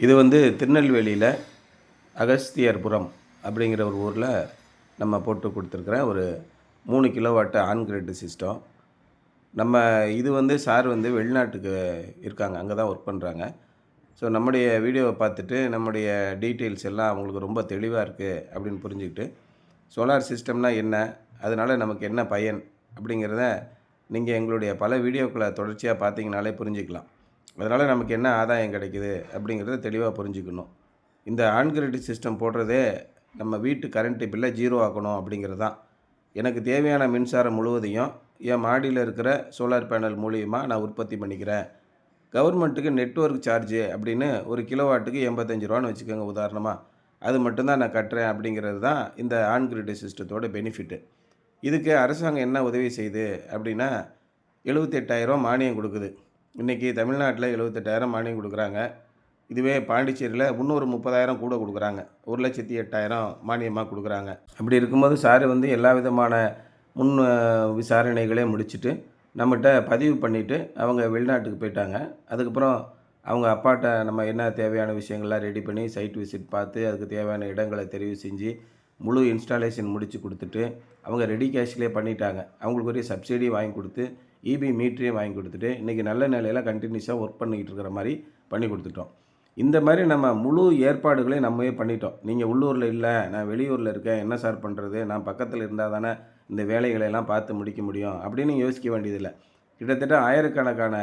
இது திருநெல்வேலியில் அகஸ்தியர்புரம் அப்படிங்கிற ஒரு ஊரில் நம்ம போட்டு கொடுத்துருக்குறேன். ஒரு 3 கிலோவாட் ஆன் கிரிட் சிஸ்டம். நம்ம இது சார் வெளிநாட்டுக்கு இருக்காங்க, அங்கே தான் ஒர்க் பண்ணுறாங்க. ஸோ நம்முடைய வீடியோவை பார்த்துட்டு நம்முடைய டீட்டெயில்ஸ் எல்லாம் அவங்களுக்கு ரொம்ப தெளிவாக இருக்குது அப்படின்னு புரிஞ்சுக்கிட்டு, சோலார் சிஸ்டம்னா என்ன, அதனால் நமக்கு என்ன பயன் அப்படிங்கிறத நீங்கள் எங்களுடைய பல வீடியோக்களை தொடர்ச்சியாக பார்த்தீங்கனாலே புரிஞ்சுக்கலாம். அதனால் நமக்கு என்ன ஆதாயம் கிடைக்குது அப்படிங்கிறத தெளிவாக புரிஞ்சுக்கணும். இந்த ஆன் கிரிட் சிஸ்டம் போடுறதே நம்ம வீட்டு கரண்ட்டு பில்லை 0 ஆக்கணும் அப்படிங்கிறது தான். எனக்கு தேவையான மின்சாரம் முழுவதையும் என் மாடியில் இருக்கிற சோலார் பேனல் மூலியமாக நான் உற்பத்தி பண்ணிக்கிறேன். கவர்மெண்ட்டுக்கு நெட்வொர்க் சார்ஜு அப்படின்னு ஒரு கிலோவாட்டுக்கு 85 ரூபான்னு வச்சுக்கோங்க உதாரணமாக. அது மட்டும்தான் நான் கட்டுறேன் அப்படிங்கிறது தான் இந்த ஆன் கிரிட் சிஸ்டத்தோட பெனிஃபிட்டு. இதுக்கு அரசாங்கம் என்ன உதவி செய்யுது அப்படின்னா 78,000 மானியம் கொடுக்குது. இன்றைக்கி தமிழ்நாட்டில் 78,000 மானியம் கொடுக்குறாங்க. இதுவே பாண்டிச்சேரியில் இன்னொரு 30,000 கூட கொடுக்குறாங்க. 1,08,000 மானியமாக கொடுக்குறாங்க. அப்படி இருக்கும்போது சார் எல்லா விதமான முன் விசாரணைகளையும் முடிச்சுட்டு நம்மகிட்ட பதிவு பண்ணிவிட்டு அவங்க வெளிநாட்டுக்கு போயிட்டாங்க. அதுக்கப்புறம் அவங்க அப்பாட்ட நம்ம என்ன தேவையான விஷயங்கள்லாம் ரெடி பண்ணி சைட் விசிட் பார்த்து அதுக்கு தேவையான இடங்களை தெரிவு செஞ்சு முழு இன்ஸ்டாலேஷன் முடித்து கொடுத்துட்டு அவங்க ரெடி கேஷ்லேயே பண்ணிட்டாங்க. அவங்களுக்கு ஒரு சப்சிடி வாங்கி கொடுத்து இபி மீட்டரையும் வாங்கி கொடுத்துட்டு இன்றைக்கி நல்ல நிலையில் கண்டினியூஸாக ஒர்க் பண்ணிக்கிட்டு இருக்கிற மாதிரி பண்ணி கொடுத்துட்டோம். இந்த மாதிரி நம்ம முழு ஏற்பாடுகளையும் நம்மவே பண்ணிட்டோம். நீங்கள் உள்ளூரில் இல்லை, நான் வெளியூரில் இருக்கேன், என்ன சார் பண்ணுறது, நான் பக்கத்தில் இருந்தால் தானே இந்த வேலைகளெல்லாம் பார்த்து முடிக்க முடியும் அப்படின்னு யோசிக்க வேண்டியதில்லை. கிட்டத்தட்ட ஆயிரக்கணக்கான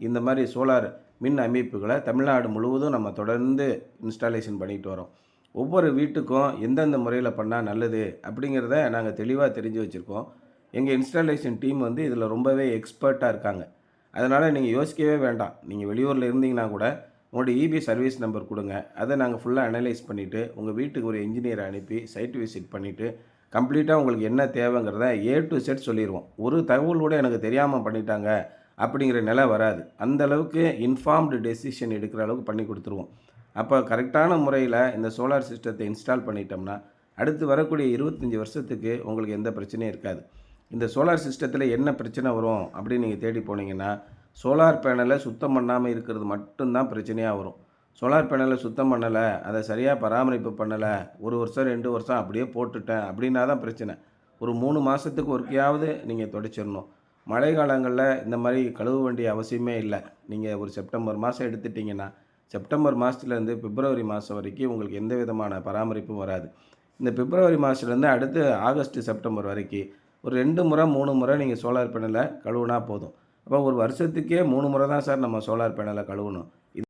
இந்த மாதிரி சோலார் மின் அமைப்புகளை தமிழ்நாடு முழுவதும் நம்ம தொடர்ந்து இன்ஸ்டாலேஷன் பண்ணிட்டு வரோம். ஒவ்வொரு வீட்டுக்கும் எந்தெந்த முறையில் பண்ணால் நல்லது அப்படிங்கிறத நாங்கள் தெளிவாக தெரிஞ்சு வச்சுருக்கோம். எங்கள் இன்ஸ்டாலேஷன் டீம் இதில் ரொம்பவே எக்ஸ்பர்ட்டாக இருக்காங்க. அதனால் நீங்கள் யோசிக்கவே வேண்டாம். நீங்கள் வெளியூரில் இருந்தீங்கன்னா கூட உங்களோட இபி சர்வீஸ் நம்பர் கொடுங்க. அதை நாங்கள் ஃபுல்லாக அனலைஸ் பண்ணிவிட்டு உங்கள் வீட்டுக்கு ஒரு இன்ஜினியரை அனுப்பி சைட் விசிட் பண்ணிவிட்டு கம்ப்ளீட்டாக உங்களுக்கு என்ன தேவைங்கிறத ஏ டு செட் சொல்லிடுவோம். ஒரு தகவல் கூட எனக்கு தெரியாமல் பண்ணிட்டாங்க அப்படிங்கிற நிலை வராது. அந்தளவுக்கு இன்ஃபார்ம்டு டெசிஷன் எடுக்கிற அளவுக்கு பண்ணி கொடுத்துருவோம். அப்போ கரெக்டான முறையில் இந்த சோலார் சிஸ்டத்தை இன்ஸ்டால் பண்ணிட்டோம்னா அடுத்து வரக்கூடிய 25 வருஷத்துக்கு உங்களுக்கு எந்த பிரச்சனையும் இருக்காது. இந்த சோலார் சிஸ்டத்தில் என்ன பிரச்சனை வரும் அப்படின்னு நீங்கள் தேடி போனீங்கன்னா, சோலார் பேனலை சுத்தம் பண்ணாமல் இருக்கிறது மட்டும்தான் பிரச்சனையாக வரும். சோலார் பேனலை சுத்தம் பண்ணலை, அதை சரியாக பராமரிப்பு பண்ணலை, 1 வருஷம் 2 வருஷம் அப்படியே போட்டுட்டேன் அப்படின்னா தான் பிரச்சனை. ஒரு 3 மாதத்துக்கு ஒருக்கையாவது நீங்கள் துடைச்சிடணும். மழை காலங்களில் இந்த மாதிரி கழுவ வேண்டிய அவசியமே இல்லை. நீங்கள் ஒரு செப்டம்பர் மாதம் எடுத்துட்டிங்கன்னா செப்டம்பர் மாதத்துலேருந்து பிப்ரவரி மாதம் வரைக்கும் உங்களுக்கு எந்த விதமான பராமரிப்பும் வராது. இந்த பிப்ரவரி மாதத்துலேருந்து அடுத்து ஆகஸ்ட் செப்டம்பர் வரைக்கும் ஒரு 2 முறை 3 முறை நீங்கள் சோலார் பேனலை கழுவுனா போதும். அப்போ ஒரு வருஷத்துக்கே 3 முறை தான் சார் நம்ம சோலார் பேனலை கழுவணும்.